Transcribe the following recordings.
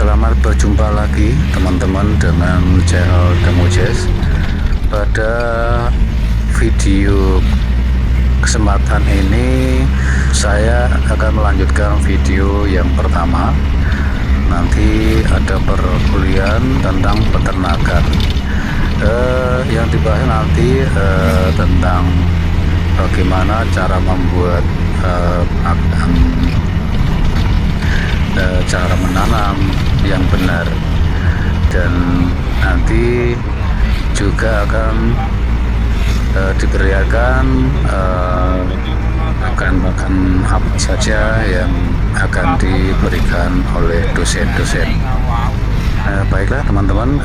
Selamat berjumpa lagi teman-teman dengan channel Demojazz. Pada video kesempatan ini saya akan melanjutkan video yang pertama. Nanti ada perkuliahan tentang peternakan. Yang dibahas nanti tentang bagaimana cara membuat cara menanam yang benar, dan nanti juga akan diberikan bahan apa saja yang akan diberikan oleh dosen-dosen. Baiklah teman-teman,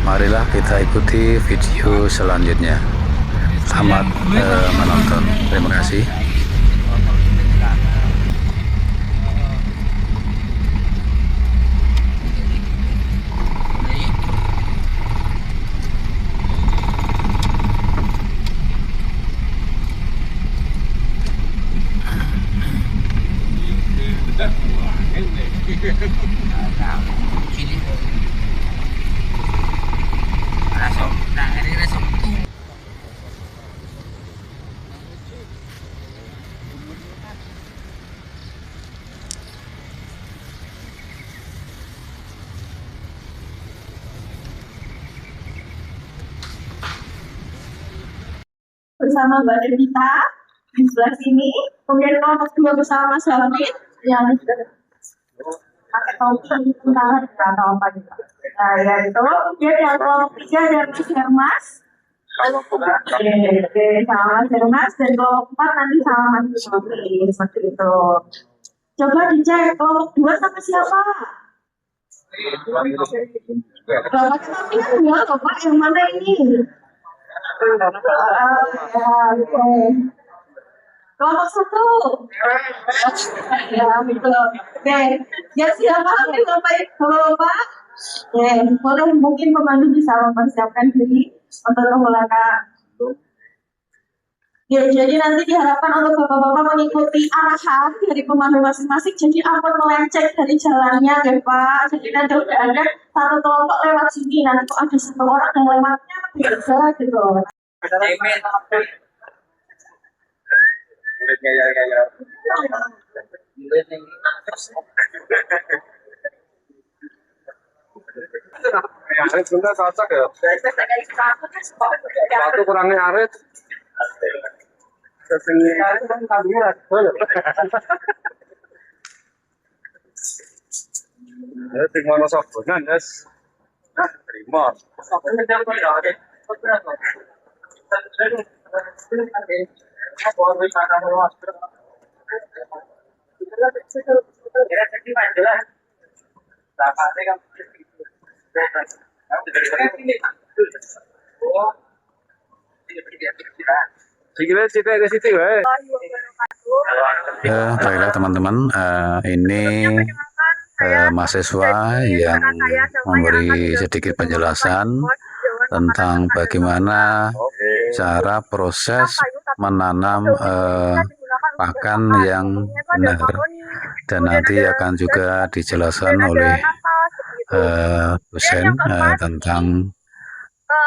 marilah kita ikuti video selanjutnya. Selamat menonton, terima kasih. Bersama Mbak Devita di sebelah sini, kemudian kelompok 2 bersama Mas Hamid yang pakai token tentang atau apa gitu. Nah, ya itu. Kemudian yang kelompok 3 ada Mas Hermas. Oke, sama Mas Hermas, dan kelompok 4 nanti sama Mas Hamid, seperti itu. Coba dicek kelompok 2 sama siapa? Kelompok 2 Bapak yang mana ini? Kelompok 1. Ya, betul. Oke, ya siapa nih Bapak? Boleh mungkin pemandu bisa mempersiapkan diri untuk memulakan. Ya, jadi nanti diharapkan untuk Bapak-Bapak mengikuti arahan dari pemandu masing-masing. Jadi ampun melenceng dari jalannya, ya Pak. Jadi nanti udah ada satu kelompok lewat sini, nanti kok ada satu orang yang lewatnya biasa gitu. Arit sebentar cocok ya. Satu kurangnya arit. Arit kan kambingnya ya, tinggal masuk benar, guys. Terima. Baiklah teman-teman, ini mahasiswa yang memberi sedikit penjelasan tentang bagaimana cara proses menanam pakan yang benar, dan nanti akan juga dijelaskan oleh dosen tentang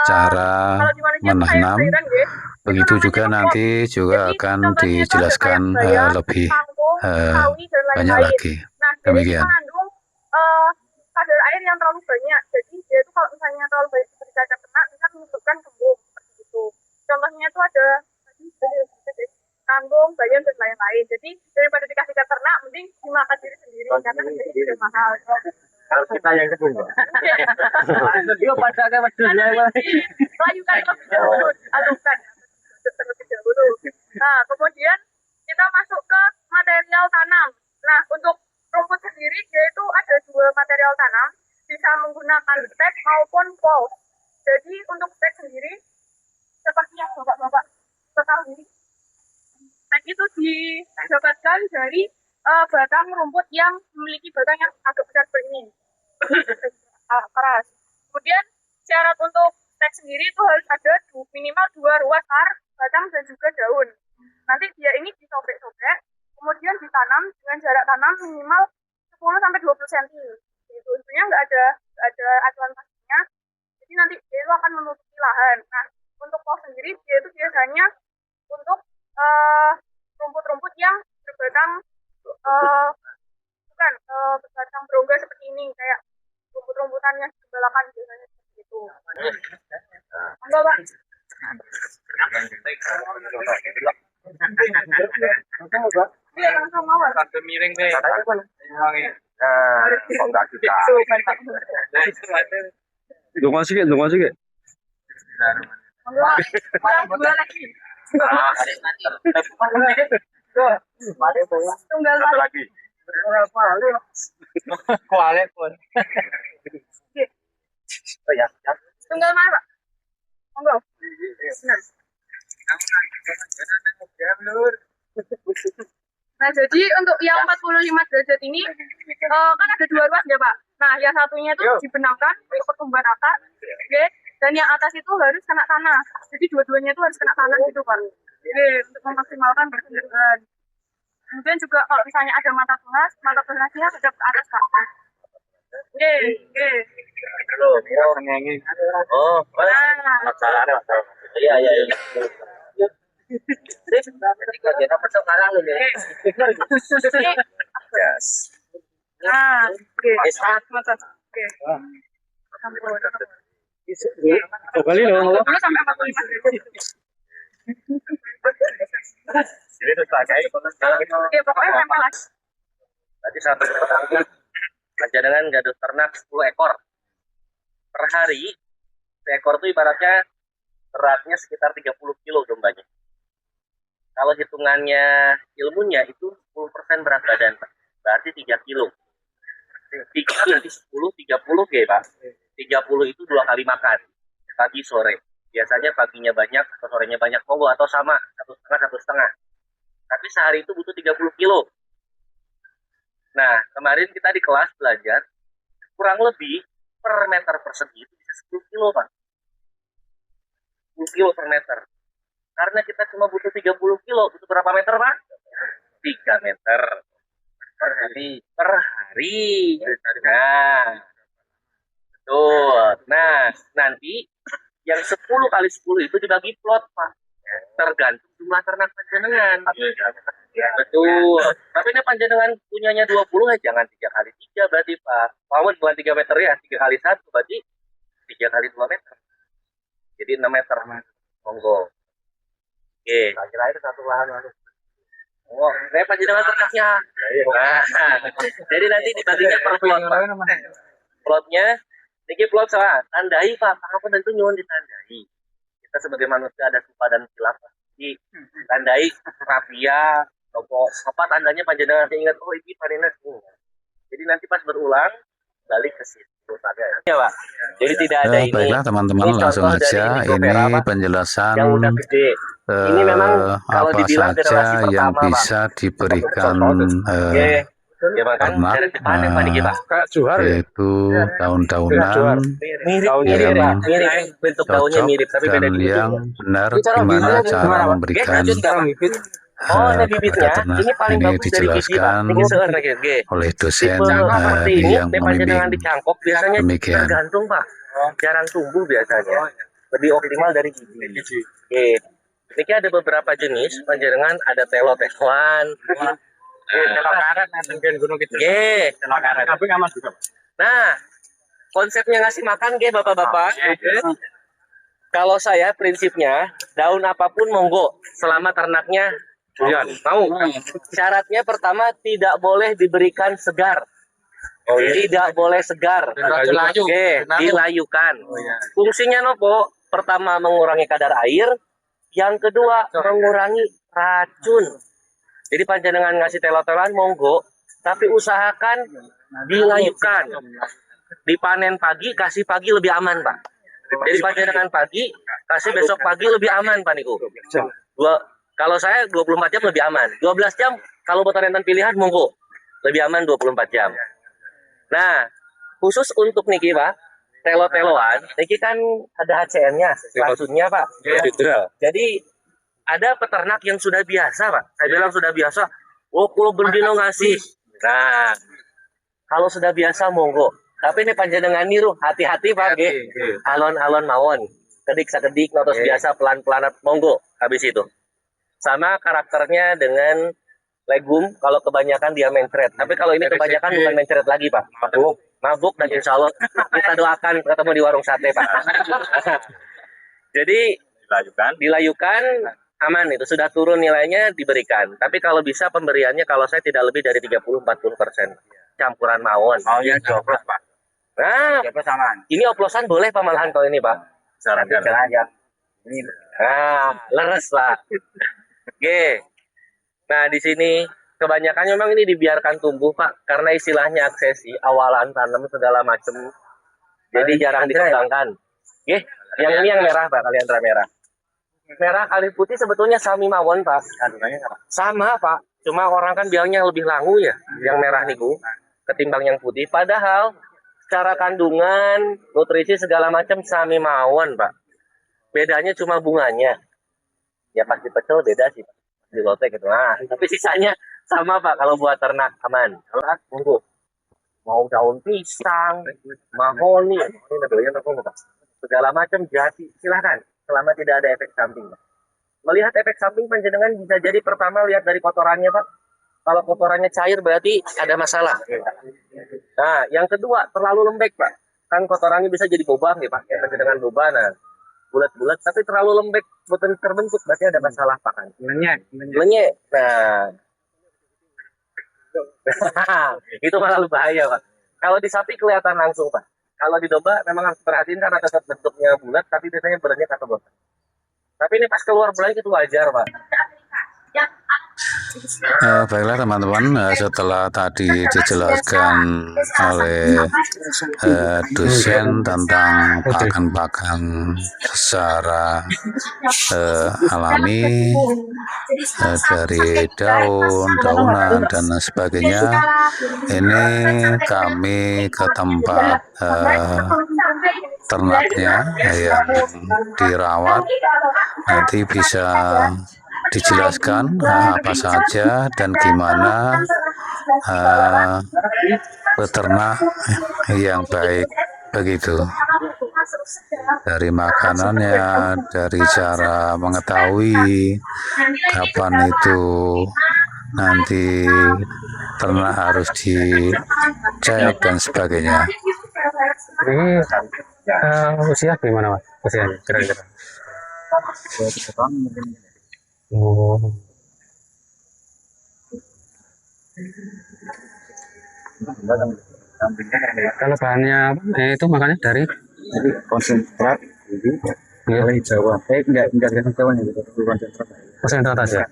cara menanam. Begitu juga nanti juga akan dijelaskan lebih banyak lagi. Demikian. Kadar air yang terlalu banyak, jadi dia itu kalau misalnya terlalu banyak ketika kena bisa menyebabkan kembung seperti itu. Contohnya itu ada kangkung, bayam dan lain-lain. Jadi daripada dikasih ke ternak, mending dimakan diri sendiri karena harganya sudah mahal. Kalau kita yang kedua. Dia pada ke wedusnya. Layukan lebih dahulu, adukkan terlebih dahulu. Nah, kemudian kita masuk ke material tanam. Nah, untuk rumput sendiri dia itu ada 2 material tanam, bisa menggunakan stek maupun pol. Jadi untuk stek sendiri seperti yang Bapak-bapak ketahui, stek itu didapatkan dari batang rumput yang memiliki batang yang agak besar seperti ini, keras. Kemudian syarat untuk stek sendiri itu harus ada minimal 2 ruas akar, batang dan juga daun. Nanti dia ini disobek-sobek, kemudian ditanam dengan jarak tanam minimal 10-20 cm. gitu. Sebenarnya nggak ada aturan pastinya. Jadi nanti dia itu akan menutupi lahan. Nah, untuk pos sendiri dia itu biasanya untuk rumput-rumput yang berbatang berbatang berongga seperti ini, kayak rumput-rumputan yang dibalakan biasanya seperti itu. Enggak, Pak. Iya, langsung mawar. Satu miring deh. Kok nggak kita? Dungo sikit. Dua lagi. Tunggal Satu lagi. Kualet pun. Oh ya. Tunggal mana, Pak? Monggo. Nah, jadi untuk yang 45 derajat ini kan ada dua ruas ya, Pak. Nah, yang satunya itu dibenamkan untuk pertumbuhan akar, oke. Dan yang atas itu harus kena tanah. Jadi dua-duanya itu harus kena tanah gitu, Pak. Oke, untuk memaksimalkan pertumbuhan. Kemudian juga kalau misalnya ada mata tunasnya ada ke atas, Pak. Oke. Oh, Nah, masalahnya. Iya. Kita pertukaran loh ya. Yes. nah, oke. Mata. Oke. Kali loh. Dulu sampai 45 derajat. Jadi itu pakai. Oke, pokoknya nempel lagi. Tadi satu pertanyaan. Panjangan gadus ternak 10 ekor per hari. Seekor itu ibaratnya beratnya sekitar 30 kilo dombanya. Kalau hitungannya ilmunya itu 10% berat badan, Pak. Berarti 3 kilo. 3 berarti 10, 30 ya, Pak. 30 itu 2 kali makan. Pagi, sore. Biasanya paginya banyak, atau sorenya banyak. Monggo, atau sama. 1,5. Tapi sehari itu butuh 30 kilo. Nah, kemarin kita di kelas belajar, kurang lebih per meter persegi itu bisa 10 kilo, Pak. 10 kilo per meter. Karena kita cuma butuh 30 kilo, butuh berapa meter, Pak? 3 meter per hari. Nah, betul. Nah, nanti yang 10 kali 10 itu dibagi plot, Pak. Tergantung jumlah ternak panjenengan. Betul. Tapi ini panjenengan punyanya 20, jangan 3 kali 3 berarti, Pak. Mau bukan 3 meter ya, 3 kali 1 berarti 3 kali 2 meter. Jadi 6 meter. Monggo. Oke. Kira itu satu lahan. Oh, saya panjenengan ternaknya. Nah, jadi nanti dibaginya per plot, Pak. Plotnya, ini plot sama tandai, Pak. Apapun itu nyuwun ditandai. Kita sebagai manusia ada supa dan khilaf. Jadi tandai rapia, nopo apa tandanya panjenengan ingat, oh ini panenas. Jadi nanti pas berulang balik ke situ. Ya, Pak. Jadi tidak ada ini. Baiklah teman-teman, langsung aja ini penjelasan yang udah gede. Ini memang kalau apa dibilang generasi saja yang pertama, bisa diberikan ya, ternak, yaitu daun-daunan mirip bentuk daunnya cocok mirip tapi beda dan bibit. yang benar gimana cara memberikan Oh, ini bibitnya. ternak. Ini paling Ini bagus dari bibit, Pak. dijelaskan Ini seorang G. oleh dosen Tipe seperti ini, yang panjenengan membimbing. dicangkok biasanya Demikian. tergantung, Pak. Jarang tumbuh biasanya. Lebih optimal dari bibit. Oke. Ini ada beberapa jenis panjenengan, ada telo-teloan. Nah, konsepnya ngasih makan, Bapak-bapak. Kalau saya prinsipnya daun apapun monggo selama ternaknya mau. Syaratnya pertama tidak boleh diberikan segar. Tidak boleh segar. Oke, dilayukan. Fungsinya nopo? Pertama mengurangi kadar air, yang kedua mengurangi racun. Jadi panjenengan ngasih telo-teloan monggo, tapi usahakan dilayukan. Dipanen pagi, kasih pagi lebih aman, Pak. Jadi panjenengan pagi, kasih besok pagi lebih aman, Pak Niku. Kalau saya 24 jam lebih aman. 12 jam kalau buat rentan pilihan monggo. Lebih aman 24 jam. Nah, khusus untuk niki, Pak, telo-teloan, niki kan ada HCN-nya, racunnya, Pak. Jadi ada peternak yang sudah biasa, Pak. Saya bilang sudah biasa. Oh, kalau bendino ngasih. Nah, kalau sudah biasa monggo. Tapi ini panjenengan niru, hati-hati Pak nggih. Alon-alon mawon. Kedik sakedik notos biasa pelan-pelan monggo habis itu. Sama karakternya dengan legum kalau kebanyakan dia mencret. Tapi kalau ini kebanyakan bukan mencret lagi Pak. Mabuk dan insya Allah kita doakan ketemu di warung sate Pak. Jadi dilayukan aman itu sudah turun nilainya diberikan. Tapi kalau bisa pemberiannya kalau saya tidak lebih dari 30-40% campuran mawon. Oh ya coklat Pak. Nah, ini oplosan boleh Pak malahan kalau ini Pak. Ya. Ini Nah, leres Pak. Oke. Nah di sini kebanyakan memang ini dibiarkan tumbuh Pak karena istilahnya aksesi awalan tanam segala macam. Jadi jarang dikembangkan. Oke. Yang ini yang merah Pak, kaliandra merah. Merah kali putih sebetulnya sami mawon Pak. Sama Pak. Cuma orang kan bilangnya lebih langu ya, yang merah niku ketimbang yang putih. Padahal secara kandungan, nutrisi segala macam sami mawon Pak. Bedanya cuma bunganya. Ya pasti pecel beda sih Pak. Di lotek gitu. Nah, tapi sisanya sama Pak kalau buat ternak aman. Ternak monggo. Mau daun pisang, mahoni, ini modelnya Pak. Segala macam jati, silakan. Selama tidak ada efek samping Pak. Melihat efek samping panjenengan bisa jadi pertama lihat dari kotorannya Pak. Kalau kotorannya cair berarti ada masalah. Nah, yang kedua terlalu lembek Pak. Kan kotorannya bisa jadi boba nih Pak. Ya, dengan boba, nah bulat-bulat tapi terlalu lembek bukan terbentuk berarti ada masalah Pak kan. Menyek. Nah, itu malah lebih bahaya Pak. Kalau di sapi kelihatan langsung Pak. Kalau di domba memang harus perhatiin karena tetap bentuknya bulat tapi biasanya berannya kata bosan. Tapi ini pas keluar bulan itu wajar Pak. Baiklah teman-teman, setelah tadi dijelaskan oleh dosen tentang pakan-pakan secara alami dari daun, daunan dan sebagainya, ini kami ke tempat ternaknya yang dirawat, nanti bisa dijelaskan apa saja dan gimana peternak yang baik begitu, dari makanannya, dari cara mengetahui kapan itu nanti ternak harus dicek dan sebagainya. ini usia gimana Mas? Usianya kira-kira. Oh. Kalau bahannya itu makanya dari konsentrat oleh Jawa. Enggak dengan Jawa nya gitu, konsentrat. konsentrat aja.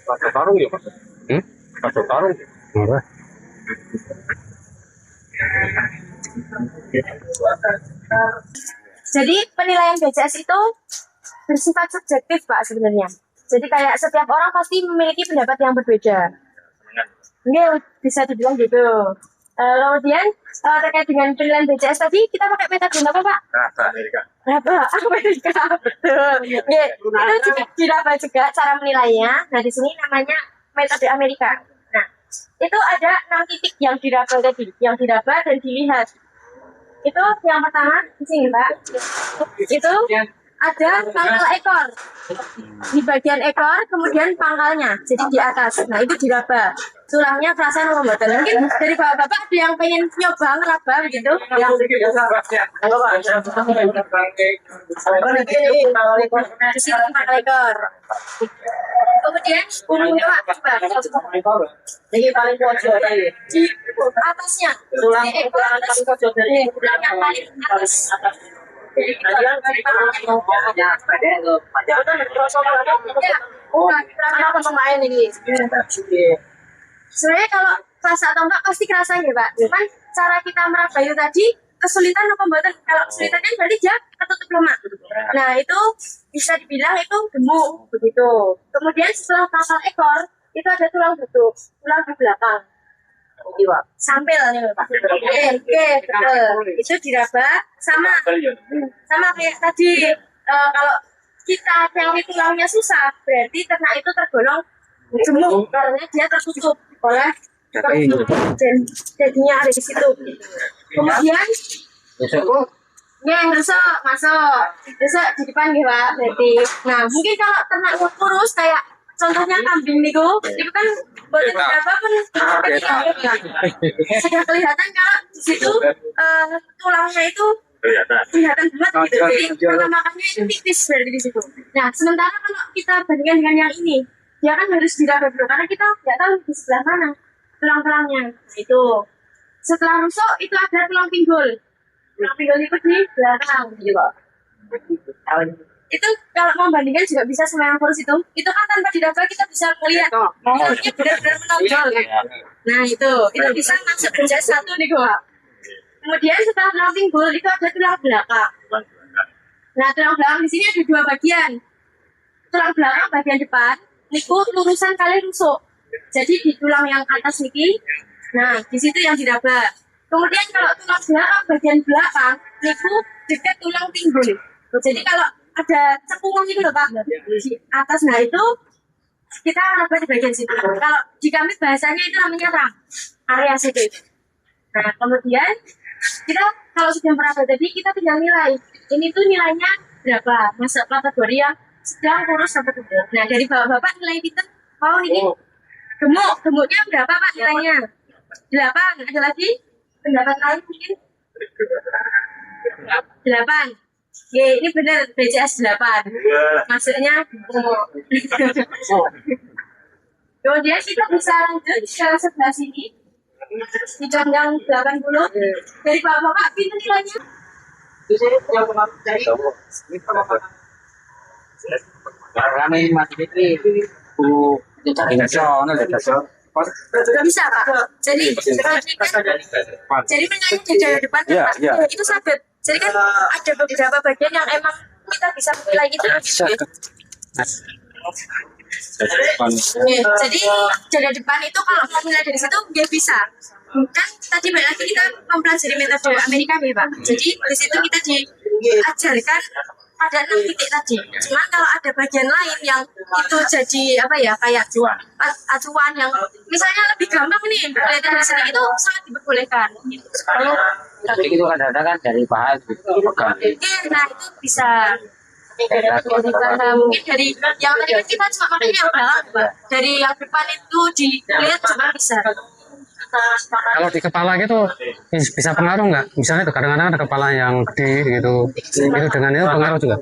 Pakai karung ya Pak? Pakai karung. Murah. Jadi penilaian BCS itu bersifat subjektif Pak sebenarnya. Jadi kayak setiap orang pasti memiliki pendapat yang berbeda. Ini bisa dibilang gitu. Kemudian terkait dengan penilaian BCS tadi kita pakai metode apa Pak? Amerika. Amerika, betul. Ya, itu juga diraba juga cara menilainya. Nah di sini namanya metode Amerika. Nah itu ada 6 titik yang diraba tadi, yang diraba dan dilihat. Itu yang pertama di sini Pak. Itu ada pangkal ekor. Di bagian ekor, kemudian pangkalnya, jadi di atas. Nah itu diraba. Tulangnya kerasa membatal. Mungkin dari bapak-bapak ada yang pengen nyoba ngeraba begitu? Yang di sini pangkal ekor. Kemudian bumbunya Pak, coba. Jadi paling pojok tadi. Di atasnya. Tulang yang paling atas. Pemain ini. Sebenarnya kalau kerasa atau enggak pasti kerasa ya Pak. Cuman cara kita meraba itu tadi kesulitan apa pembuatan. Kalau kesulitan kan berarti dia ketutup lemak. Nah itu bisa dibilang itu gemuk begitu. Kemudian setelah pangkal ekor itu ada tulang betuk, tulang di belakang. Sampel nih Pak. Oke, itu diraba sama kayak tadi. Kalau kita cari tulangnya susah, berarti ternak itu tergolong gemuk karena dia tertutup oleh jadinya ada di situ. Kemudian ya besok di depan nih Pak. Berarti, nah mungkin kalau ternak kurus kayak contohnya kambing itu kan boleh berapa pun sudah kelihatan kalau di situ tulangnya itu kelihatan banget gitu. Jadi pola makannya itu tipis berarti di situ. Nah sementara kalau kita bandingkan dengan yang ini, dia kan harus diraba dulu karena kita nggak tahu di sebelah mana tulang-tulangnya. Itu setelah rusuk itu ada tulang pinggul. Tulang pinggul itu di belakang gitu. Itu kalau membandingkan juga bisa sama yang kurus itu kan tanpa diraba kita bisa melihat mulutnya benar-benar menonjol. Nah itu bisa masuk ke satu nih Pak. Kemudian setelah tulang pinggul itu ada tulang belakang. Nah tulang belakang di sini ada dua bagian. Tulang belakang bagian depan niku lurusan kali rusuk. Jadi di tulang yang atas niki, nah di situ yang diraba. Kemudian kalau tulang belakang bagian belakang niku dekat tulang pinggul. Jadi kalau ada cekungan itu loh Pak di atas, nah itu kita raba di bagian situ. Kalau di kami bahasanya itu namanya rang, area situ. Nah kemudian kita kalau sudah meraba tadi kita tinggal nilai. Ini tuh nilainya berapa, masuk kategori yang sedang kurus sampai gemuk. Nah dari bapak nilai kita mau ini gemuknya berapa Pak nilainya? 8. Ada lagi pendapat lain mungkin? 8. Ya, ini benar BCS 8. Masuknya kemudian kita bisa lanjut ke sebelah sini di contoh 80. Dari bapak pintu nilainya bisa Pak. Jadi menyanyi di jalan depan itu sabit. Jadi kan ada beberapa bagian yang emang kita bisa menilai itu. Jadi jalan depan itu kalau mau menilai dari situ dia bisa. Kan tadi banyak lagi kita mempelajari metode Amerika nih Pak. Jadi di situ kita diajarkan ada 6 titik tadi. Cuman kalau ada bagian lain yang itu jadi apa ya kayak acuan yang misalnya lebih gampang nih melihat dari sini itu sangat diperbolehkan. Kalau tadi itu kadang-kadang kan dari bahan Nah itu bisa. Mungkin dari yang tadi kan kita cuma makanya yang belakang dari yang depan itu dilihat cuma bisa. Kalau di kepala gitu bisa pengaruh nggak? Misalnya itu kadang-kadang ada kepala yang gede gitu, itu dengan itu pengaruh juga.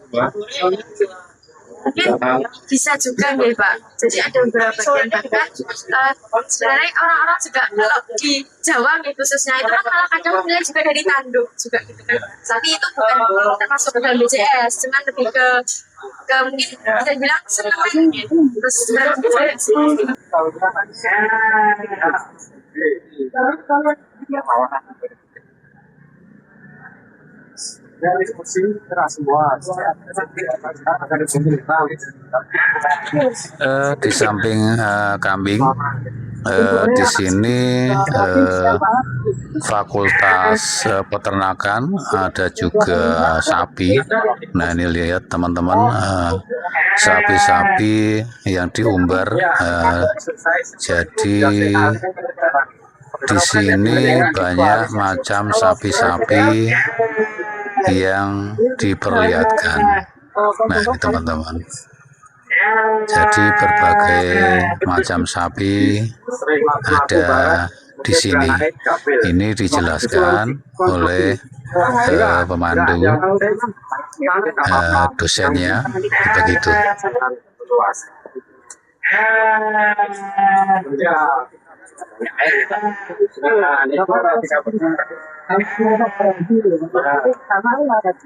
Mungkin bisa juga nih Pak. Jadi ada beberapa bagian bahkan sebenarnya orang-orang juga kalau di Jawa nih khususnya itu kan malah kadang nilai juga dari tanduk juga gitu kan. Tapi itu bukan termasuk dalam BCS, cuman lebih ke mungkin bisa bilang senang gitu. Terus Di samping kambing, di sini fakultas peternakan ada juga sapi. Nah ini lihat teman-teman, sapi-sapi yang diumbar. Jadi di sini banyak macam sapi-sapi yang diperlihatkan. Nah ini teman-teman, jadi berbagai macam sapi ada di sini. Ini dijelaskan oleh pemandu, dosennya begitu.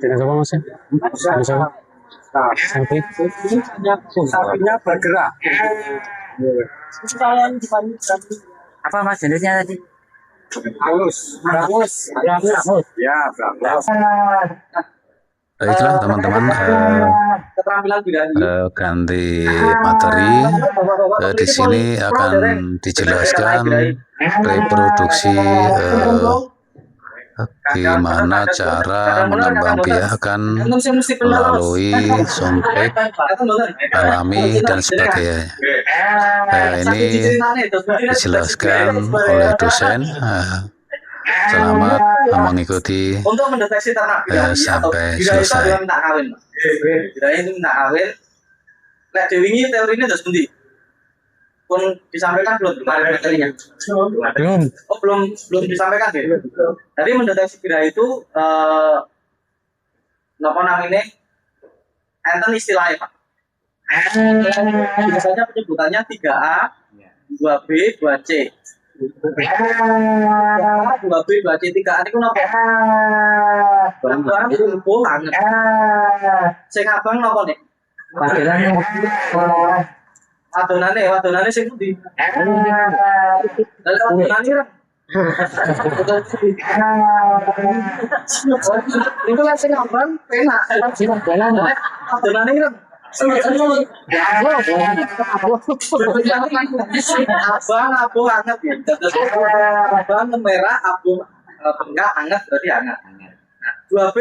Tidak coba Mas ya? Bisa sapi. Sapinya bergerak. Apa Mas jenisnya tadi? Brangus. Ya, brangus. Baiklah teman-teman, Keterampilan birahi. ganti materi. Di sini akan dijelaskan reproduksi, gimana cara mengembangbiakkan melalui sompek alami dan sebagainya. Ini dijelaskan oleh dosen. Selamat mengikuti Untuk mendeteksi ternak birahi sampai atau birahi selesai. itu minta kawin. Birahi itu minta kawin. Lek diwingi teorinya terus pundi? Pun disampaikan belum kemarin materinya? Belum. Oh belum disampaikan ya. Jadi mendeteksi birahi itu napa namanya? Enten istilahnya Pak. Biasanya penyebutannya 3A, 2B, 2C. 2B, 2C, 3A itu napa? Abang lumpuh banget. Sing abang napa nih? Wadonane sing pundi? Lah wadonane ra. Itu lah sing abang penak. Wadonane ra. Abang abu hangat ya. Abang merah abu enggak hangat berarti hangat. Nah, 2B.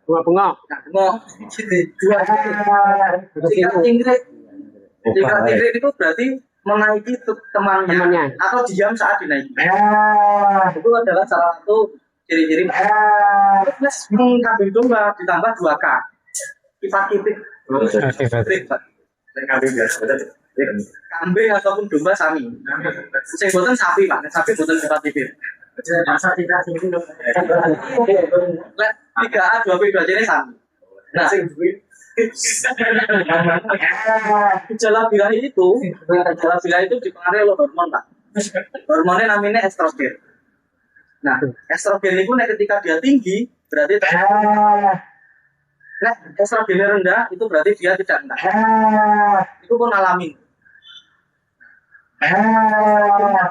Dua bengok. Nah, mau 2B. Tingkat tinggi. Tingkat tinggi itu berarti menaiki temannya atau diam saat dinaiki. Itu adalah salah satu ciri-ciri. Plus kambing domba ditambah 2K. Kipit-kipit. Kambing ataupun domba sami. Sing boten sapi, Pak. Sapi boten kipit-kipit. Lek 3A 2B 2C ini sami. Nah, gejala birahi itu dipengaruhi oleh hormon, Pak. Hormonnya namanya estrogen. Nah, estrogen itu ketika dia tinggi berarti estrogennya rendah itu berarti dia tidak rendah. Itu pun alami.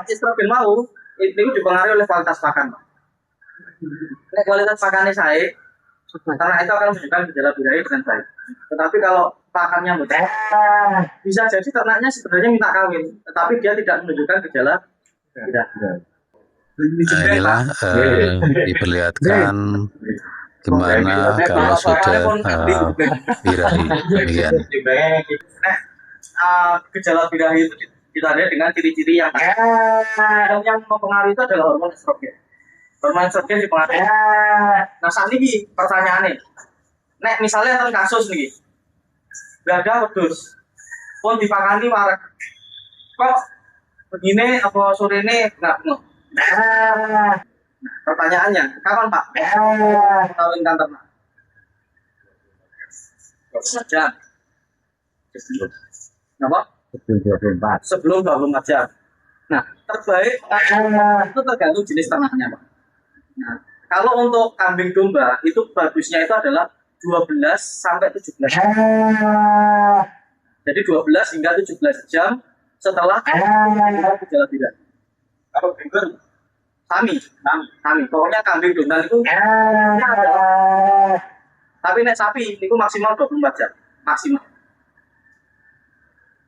Estrogen mau itu dipengaruhi oleh kualitas pakan. Kualitas pakannya saya, karena itu akan menunjukkan gejala birahi dengan baik. Tetapi kalau pakannya mudah, bisa jadi ternaknya sebenarnya minta kawin, tetapi dia tidak menunjukkan gejala birahi. Inilah diperlihatkan gimana kalau sudah birahi. Demikian. Gejala birahi itu kita lihat dengan ciri-ciri yang mempengaruhi itu adalah hormon estrogen. Hormon estrogen dipengaruhi. Nah saat ini pertanyaannya, nek misalnya ada kasus nih, gak ada wedus, pun dipakani warak, kok begini apa sore ini nggak no. Pertanyaannya, kapan Pak? Kawinkan ternak. Jam. Kenapa? Sebelum 24 jam. Nah, terbaik itu tergantung jenis ternaknya, Pak. Nah, kalau untuk kambing domba itu bagusnya itu adalah 12 sampai 17 jam. Jadi 12 hingga 17 jam setelah gejala birahi. Kalau kambing Sami. Pokoknya kambing domba itu tapi nek sapi itu maksimal 24 jam. Maksimal.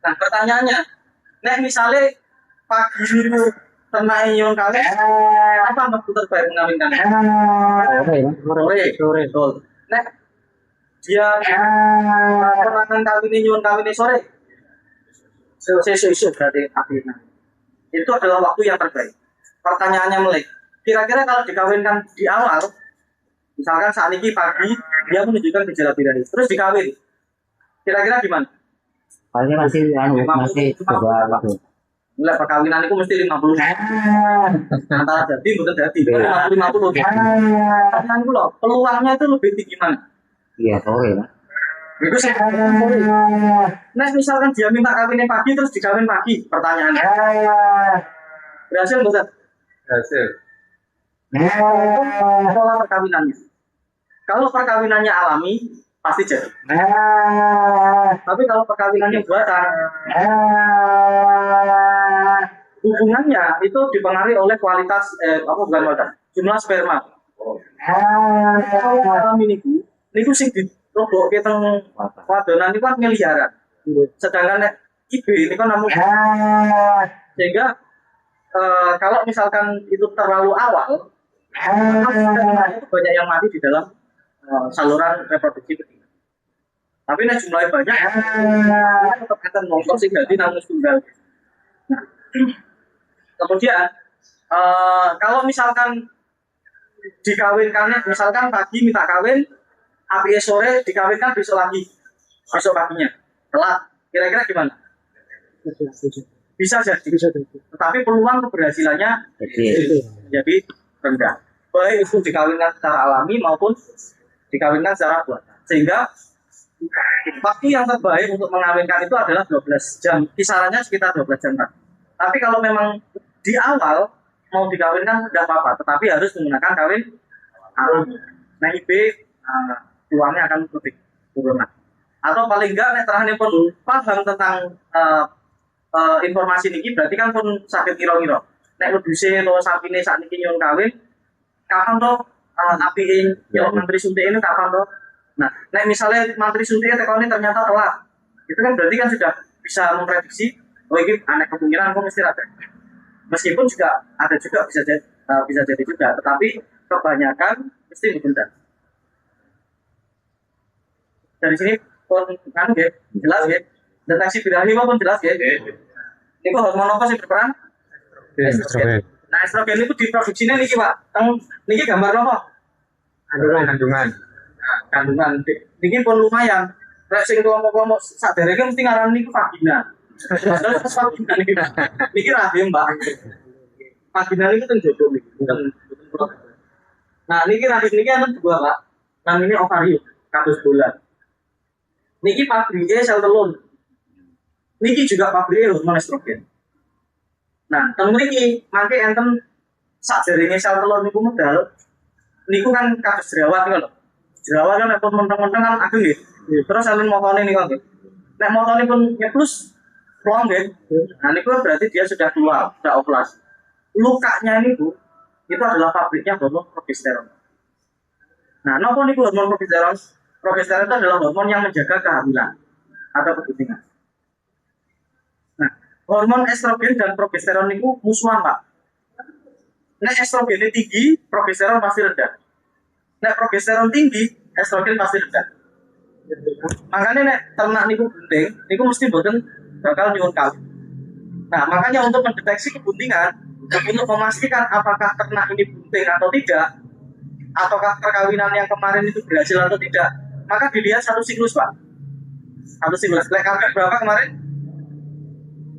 Nah, pertanyaannya, nek misalnya pagi itu ternak ion kawin, apa waktu terbaik mengawinkan? Sore. Nek dia perangan kawin ion kawin sore. Sesuk berarti akhirnya. Itu adalah waktu yang terbaik. Pertanyaannya mulai, kira-kira kalau dikawinkan di awal, misalkan saat ini pagi, dia menunjukkan gejala birahi, terus dikawin, kira-kira gimana? Paling masih coba waktu. Mulai perkawinan itu mesti 50. Antara jadi, betul jadi, 50-50. Pertanyaan itu loh, peluangnya itu lebih tinggi mana? Iya, sore lah. Itu sih. Nah, misalkan dia minta kawinnya pagi, terus dikawin pagi, pertanyaannya. Berhasil betul? Berhasil. Pola perkawinannya. Kalau perkawinannya alami, pasti jadi. Tapi kalau perkawinannya buatan, hubungannya itu dipengaruhi oleh kualitas jumlah sperma. alami niku sing dirobokke teng wadonan niku kan miliaran. Sedangkan nek IB ini kan namun sehingga kalau misalkan itu terlalu awal, itu banyak yang mati di dalam saluran reproduksi betina. Tapi nek jumlahnya banyak, tetap akan nongkrong sih jadi namun tunggal. Nah, kemudian kalau misalkan dikawinkan, misalkan pagi minta kawin, api sore dikawinkan besok lagi, besok paginya telat, kira-kira gimana? Bisa jadi, tetapi peluang keberhasilannya jadi rendah. Baik itu dikawinkan secara alami maupun dikawinkan secara buatan. Sehingga waktu yang terbaik untuk mengawinkan itu adalah 12 jam, kisarannya sekitar 12 jam. Tapi kalau memang di awal mau dikawinkan tidak apa-apa, tetapi harus menggunakan kawin alami. Nah, IB peluangnya akan lebih turun. Atau paling enggak terakhir pun paham tentang informasi niki berarti kan pun sakit kira-kira. Nek wedhuse atau sapine sakniki nyuwun kawin, kapan to apike yo mantri suntik ini kapan to? Nah, nek misalnya mantri suntiknya tekone ternyata telat, itu kan berarti kan sudah bisa memprediksi oh ini aneh kemungkinan aku mesti ada. Meskipun juga ada juga bisa jadi juga, tetapi kebanyakan mesti ditunda. Dari sini pun kan jelas ya, deteksi birahi pun jelas ya. Ini hormon apa sih berperan? Estrogen. Nah, estrogen itu diproduksinya niki Pak. Niki gambar apa? Kandungan. Kandungan. Niki pun lumayan. Rek sing kelompok-kelompok sadereke mesti ngarani niku vagina. Vagina niki rahim Mbak. Vagina niku teng jodoh niki. Nah, niki rahim niki ana dua Pak. Namanya ovarium, kados bulan. Niki pabriknya sel telur. Niki juga pabriknya hormon estrogen. Nah, teng mriki mangke enten sadèrènge sel telur niku medal. Niku kan kados jerawat niku lho. Jerawat kan nek menteng-menteng kan ageng nggih. Terus salin motone niku nggih. Nek motone pun nyeplus plong nggih. Nah, niku berarti dia sudah keluar, sudah ovulasi. Lukanya niku itu adalah pabriknya hormon progesteron. Nah, napa niku hormon progesteron? Progesteron itu adalah hormon yang menjaga kehamilan atau keguntingan. Nah, hormon estrogen dan progesteron itu musuhan Pak. Nek estrogennya tinggi, progesteron pasti rendah. Nek progesteron tinggi, estrogen pasti rendah. Makanya nek ternak niku bunting, niku mesti boten bakal nyuwun kawin. Nah, makanya untuk mendeteksi kebuntingan, untuk memastikan apakah ternak ini bunting atau tidak, ataukah perkawinan yang kemarin itu berhasil atau tidak, maka dilihat satu siklus Pak. Satu siklus. Lek kambing berapa kemarin?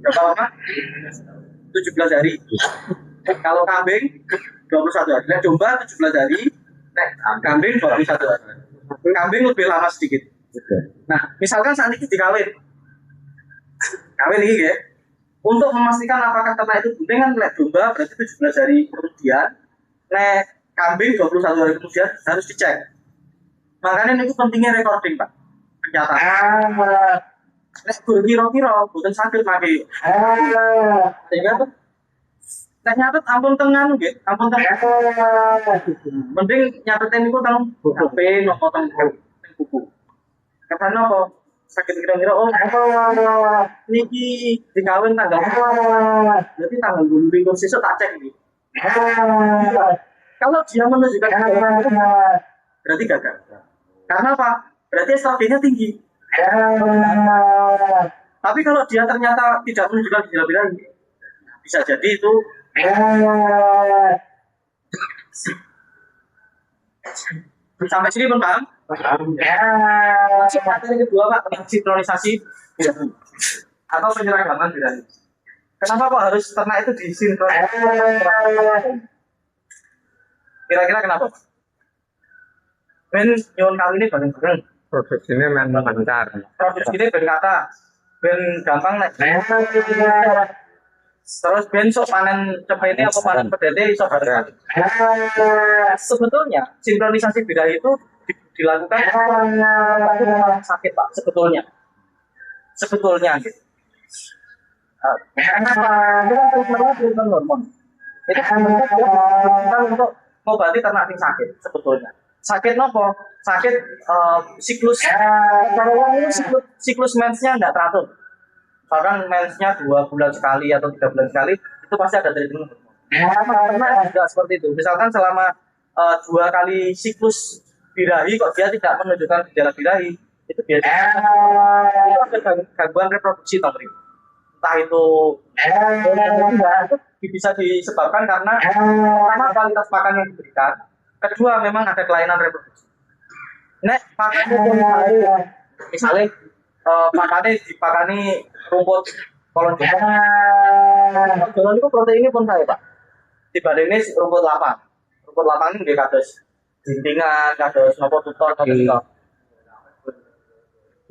Berapa lama? 17 hari. Kalau kambing 21 hari. Lek domba 17 hari. Lek kambing 21 hari. Kambing lebih lama sedikit. Nah, misalkan saat ini dikawin. Kawin ini ya. Untuk memastikan apakah ternak itu bunting kan lek domba berarti 17 hari kemudian. Lek kambing 21 hari kemudian harus dicek. Makanya itu pentingnya recording Pak. Penyataan. Nek kira-kira bukan sakit lagi. Sehingga tuh nyatet ampun tengan nggih, ampun tengan. Mending nyatetin niku teng HP nopo teng buku. Karena apa? Sakit kira-kira oh niki dikawin tanggal. Berarti tanggal 2 minggu sesuk tak cek iki. Kalau dia menunjukkan berarti gagal. Karena apa? Berarti estrogennya tinggi. Tapi kalau dia ternyata tidak menunjukkan gejala-gejala ini, bisa jadi itu sampai sini pun paham? Masuk materi kedua Pak tentang sinkronisasi atau penyeragaman birahi. Kenapa kok harus ternak itu disinkronisasi? Kira-kira kenapa? Ben nyuwun kali ini bareng-bareng. Produksinya memang lancar. Produksi ini ben kata, ben gampang nek. Terus ben sok panen cepet ini apa panen pedete iso bareng. Sebetulnya sinkronisasi birahi itu dilakukan sakit Pak sebetulnya. Sebetulnya gitu. Kenapa? Itu hormon. Itu kita untuk ngobati ternak yang sakit sebetulnya. Sakit nopo? Sakit siklus. Kalau orang itu siklus mensnya nggak teratur. Bahkan mensnya 2 bulan sekali atau 3 bulan sekali, itu pasti ada treatment hormon. Ternak juga seperti itu. Misalkan selama 2 kali siklus birahi kok dia tidak menunjukkan gejala birahi, itu biasanya itu ada gangguan reproduksi Tom Ri. Entah itu itu bisa disebabkan karena pertama kualitas pakan yang diberikan, kedua memang ada kelainan reproduksi. Nek pakannya pun misalnya pakannya dipakani rumput kolon itu proteinnya pun saya Pak. Dibandingin rumput lapang. Rumput lapang ini dia kados gintingan, kados nopo tutor, kados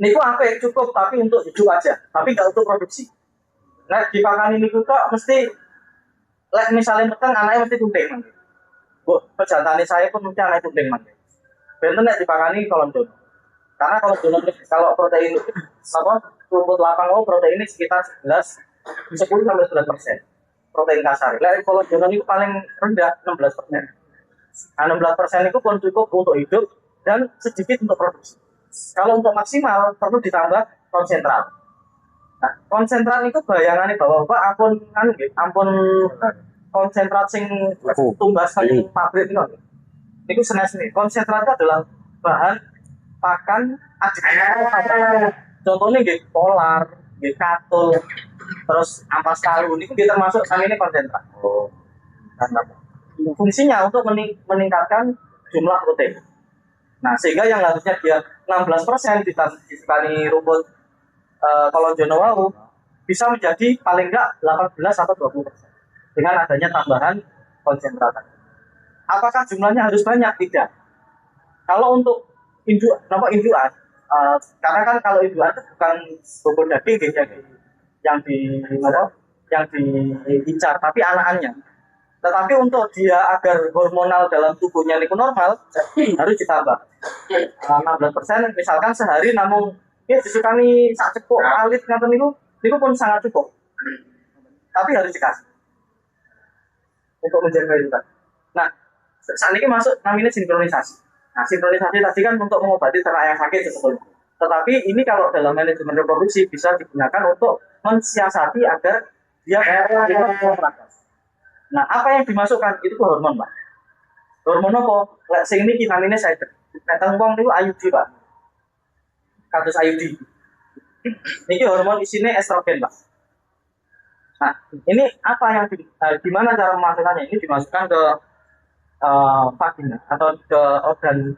niku apa cukup tapi untuk hidup aja, tapi nggak untuk produksi. Nah dipakani niku kok mesti lek misalnya meteng anaknya mesti kunting man. Bu, pejantannya saya pun mesti anaknya kunting man. Benten nek dipakani kolon jono. Karena kalau jono kalau protein apa rumput lapang proteinnya sekitar 10 sampai 11% protein kasar. Lek kolon jono niku paling rendah 16%. Nah, 16% itu pun cukup untuk hidup dan sedikit untuk produksi. Kalau untuk maksimal perlu ditambah konsentrat. Nah, konsentrat itu bayangannya bahwa ampun konsentrat sing tumbas sing pabrik itu. Itu senes nih. Konsentrat itu adalah bahan pakan aja. Contohnya gitu polar, gitu katul, terus ampas tahu. Ini termasuk sama ini konsentrat. Oh. Fungsinya untuk meningkatkan jumlah protein. Nah, sehingga yang harusnya dia 16% disekali rumput kolon jono wau bisa menjadi paling enggak 18 atau 20% dengan adanya tambahan konsentrat. Apakah jumlahnya harus banyak? Tidak. Kalau untuk indukan, karena kan kalau indukan itu bukan bobot daging yang diincar, tapi anakannya. Tetapi untuk dia agar hormonal dalam tubuhnya itu normal, harus ditambah 16%. Misalkan sehari namun ya disukani sak cepuk alit ngaten niku pun sangat cukup. Tapi harus dikasih untuk menjaga itu. Nah, saat ini masuk namanya sinkronisasi. Nah, sinkronisasi tadi kan untuk mengobati ternak yang sakit sebetulnya. Tetapi ini kalau dalam manajemen reproduksi bisa digunakan untuk mensiasati agar dia nah, apa yang dimasukkan itu hormon, Pak. Hormon apa? Lek sing niki namine saya. Nek teng wong niku IUD, Pak. Kados IUD. Niki hormon isinya estrogen, Pak. Nah, ini apa yang gimana cara memasukkannya? Ini dimasukkan ke vagina atau ke organ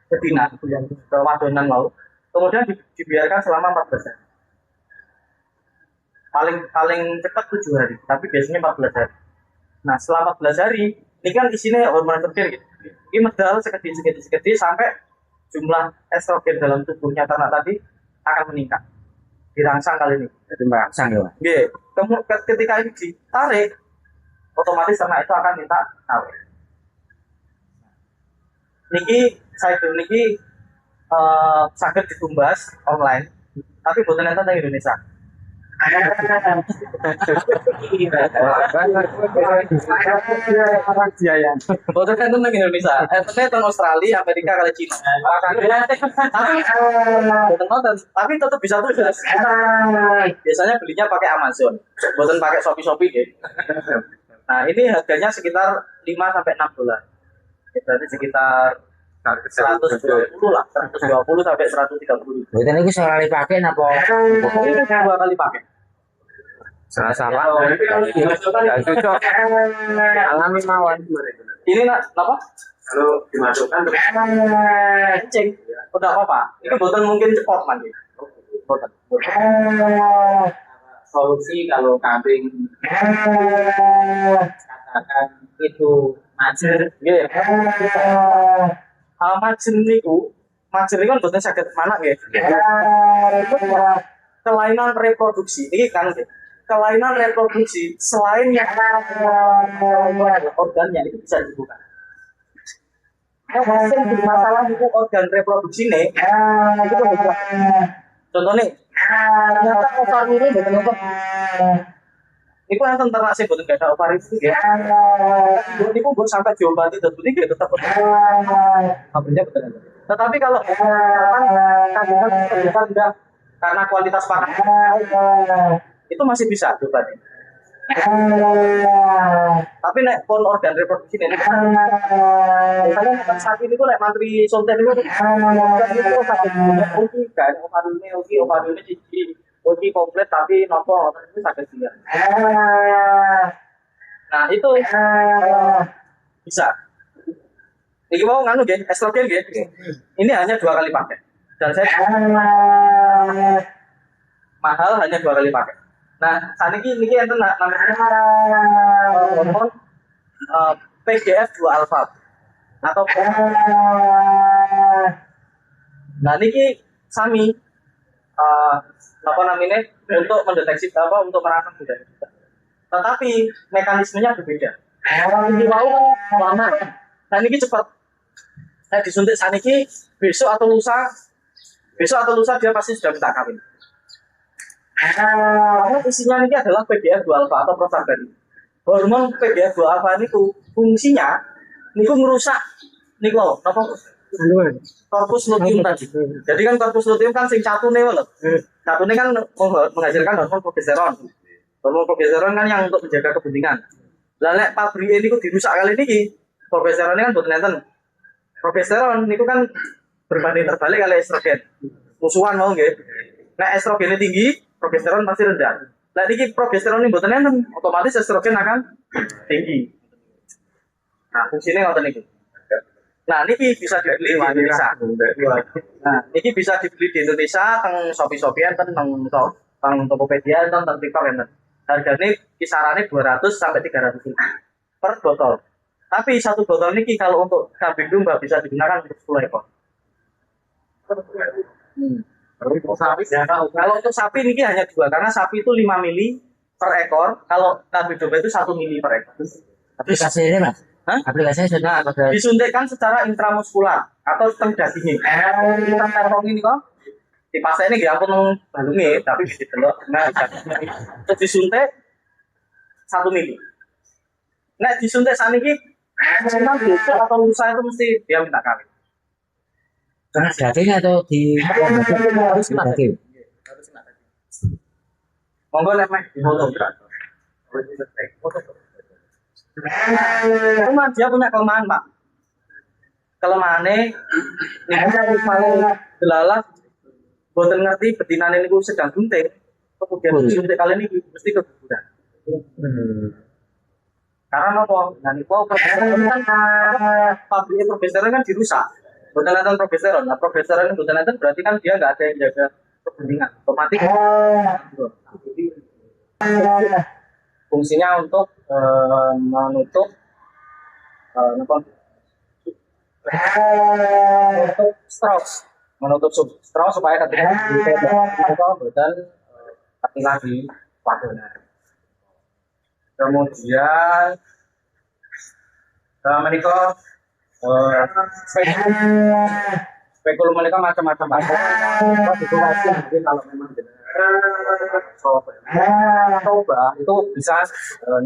betina yang ke wadonan mau. Kemudian dibiarkan selama 14 hari. Paling cepat 7 hari, tapi biasanya 14 hari. Nah, selama 14 hari, ini kan isinya hormon estrogen gitu. Ini medal sekedip sampai jumlah estrogen dalam tubuhnya ternak tadi akan meningkat. Dirangsang kali ini. Jadi merangsang ya. Iya. Ketika ini ditarik, otomatis ternak itu akan minta tarik. Niki sakit ditumbas online, tapi bukan enten di Indonesia. Boten enten nang Indonesia. Enten teng Australia, Amerika kali Cina. Tapi tetap bisa tuh. Biasanya belinya pakai Amazon. Boten pakai Shopee gitu. Nah, ini harganya sekitar 5 sampai 6 dolar. Berarti sekitar 120 lah, 120 sampai 130. Berarti ini salah dipakai napa? Ini 2 kali pakai. Salah. Dan cocok. Alami mawon. Ini apa? Kalau dimasukkan Kencing. Udah apa? Itu boten mungkin cepot man. Boten. solusi kalau kambing katakan itu majer. Nggih. Majer niku kan boten saged manak nggih. Kelainan reproduksi ini kan kelainan reproduksi selain yang organnya itu bisa dibuka. Hasil masalah itu organ reproduksi nih, itu contohnya ternyata ovarium ini betul-betul Iku enten ternak sing boten gadah ovari itu ya. Niku mbok sampai diobati dan bunyi ya tetap kabarnya betul. Tetapi kalau kandungan tidak karena kualitas pakan itu masih bisa diobati. Tapi nek pun organ reproduksi ini misalnya saat ini kok nek mantri sonten itu sakit kan ovariumnya cici uji komplit tapi nopo itu sakit dia. Nah itu bisa. Ini mau nganu gak? Estrogen gak? Ini hanya 2 kali pakai. Dan saya mahal hanya 2 kali pakai. Nah saat ini yang namanya hormon PGF2 alpha atau nah ini sami apa namanya untuk mendeteksi untuk merangsang budaya. Tetapi mekanismenya berbeda. Ini mau lama. Nah ini cepat. Saya disuntik saat ini besok atau lusa dia pasti sudah minta kawin. Karena isinya ini adalah PGF2 alpha atau prostaglandin. Hormon PGF2 alpha ini fungsinya ini merusak niku apa? Korpus luteum tadi. Jadi kan korpus luteum kan sing catune lho. Catune kan menghasilkan hormon progesteron. Hormon progesteron kan yang untuk menjaga kepentingan. Lah nek pabrik niku dirusak kali niki, progesteron kan boten enten. Progesteron niku kan berbanding terbalik kali estrogen. Musuhan mau nggih. Nek estrogennya tinggi, progesteron pasti rendah. Lah niki progesteron ini mboten enten, otomatis estrogen akan tinggi. Nah, fungsinya ngoten niku. Nah, niki bisa dibeli di Indonesia. Nah, niki bisa dibeli di Indonesia teng Shopee enten teng Tokopedia enten teng TikTok enten. Harganya kisarannya 200 sampai 300 per botol. Tapi satu botol niki kalau untuk kambing domba bisa digunakan untuk 10 ekor. Kalau untuk sapi niki hanya 2 karena sapi itu 5 mili per ekor, kalau kambing domba itu 1 mili per ekor. Aplikasinya Mas? Hah? Aplikasinya sudah disuntikkan secara intramuskular atau teng dagingnya. Kita terong ini kok dipasang ini gak ampun balungnya, tapi bisa delok. Nah, terus disuntik 1 mili. Nah, disuntik saat ini, memang besok atau lusa itu mesti dia minta kawin. karena daging atau di harus daging. Monggo nek meh foto. Cuma dia punya kelemahan, Pak. Kelemahannya ini paling delalah boten ngerti betinane niku sedang bunting. Kemudian suntik kali ini mesti keguguran. Karena apa? Nah niku progesteron kan pabrik progesteron kan dirusak. Boten enten progesteron. Nah progesteron boten enten berarti kan dia nggak ada yang jaga kepentingan. Otomatis fungsinya untuk menutup untuk stress, menutup stress supaya ketika kita boten lagi waktunya. Kemudian menikah spekulum menikah macam-macam situasi mungkin kalau memang coba itu bisa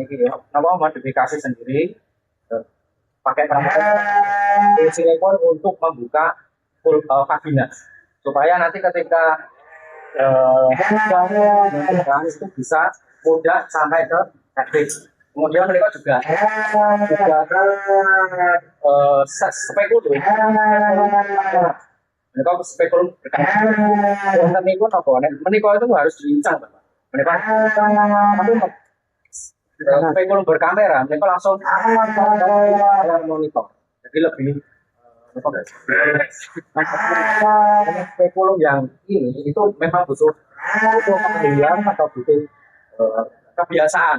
niki apa modifikasi sendiri pakai perangkat silikon untuk membuka vagina supaya nanti ketika itu bisa mudah sampai ke cervix. Kemudian mereka juga spekulum. Mereka spekulum berkaitan menikah apa? Menikah itu harus diincang, Pak. Mereka spekulum berkamera, mereka langsung monitor. Jadi lebih spekulum yang ini itu memang butuh keahlian atau butuh kebiasaan.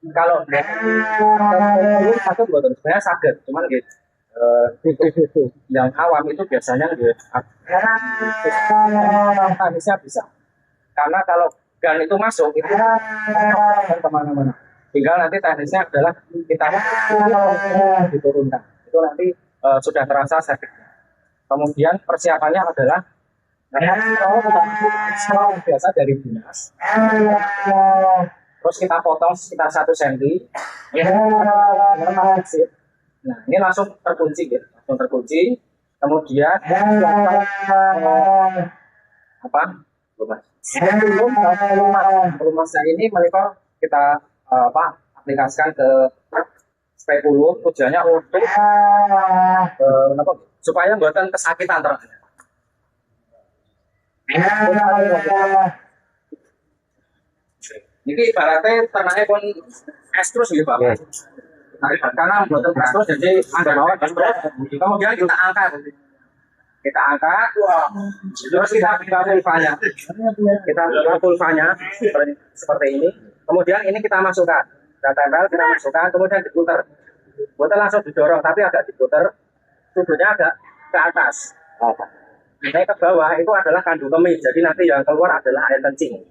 Kalau sakit buatan sebenarnya sakit, cuman gitu yang awam itu biasanya teknisnya bisa. Karena kalau gan itu masuk itu kemana-mana. Tinggal nanti teknisnya adalah kita diturunkan. Itu nanti sudah terasa sakit. Kemudian persiapannya adalah biasa dari dinas. terus kita potong sekitar 1 cm. Nah, ini langsung terkunci ya, langsung terkunci. Kemudian apa? Pelumasnya ini mereka kita aplikasikan ke spekulum, tujuannya untuk supaya buatan kesakitan terus. Ini ibaratnya ternaknya pun es terus gitu Pak. Karena buatan es terus jadi ada bawah terus. Kemudian kita angkat. Terus kita buka pulvanya. Kita buka pulvanya seperti ini. Kemudian ini kita masukkan. Kita tempel, kita masukkan, kemudian diputar. Putar langsung didorong, tapi agak diputar. Sudutnya agak ke atas. Naik ke bawah itu adalah kandung kemih. Jadi nanti yang keluar adalah air kencing.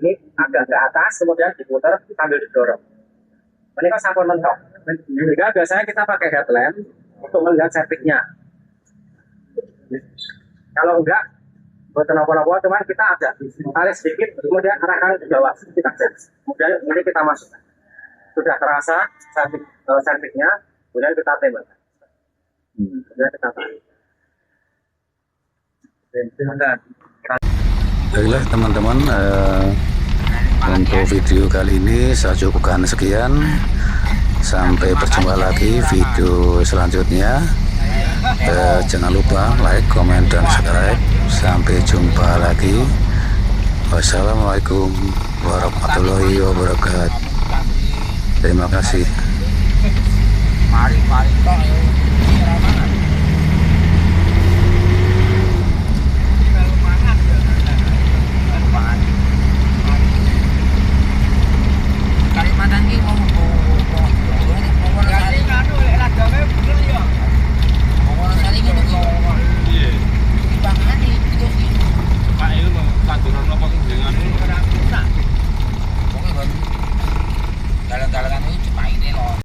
Ini agak ke atas, kemudian diputar sambil didorong. Ini kan sampul mentok. Juga biasanya kita pakai headlamp untuk melihat sertiknya. Kalau enggak, buat nopo-nopo, cuman kita agak tarik sedikit, kemudian arahkan ke bawah, kita cek. Kemudian ini kita masukkan. Sudah terasa sertiknya, kemudian kita tembakkan. Kemudian kita tarik. Baiklah teman-teman, untuk video kali ini saya cukupkan sekian. Sampai berjumpa lagi video selanjutnya. Jangan lupa like, komen, dan subscribe. Sampai jumpa lagi. Wassalamualaikum warahmatullahi wabarakatuh. Terima kasih. Mari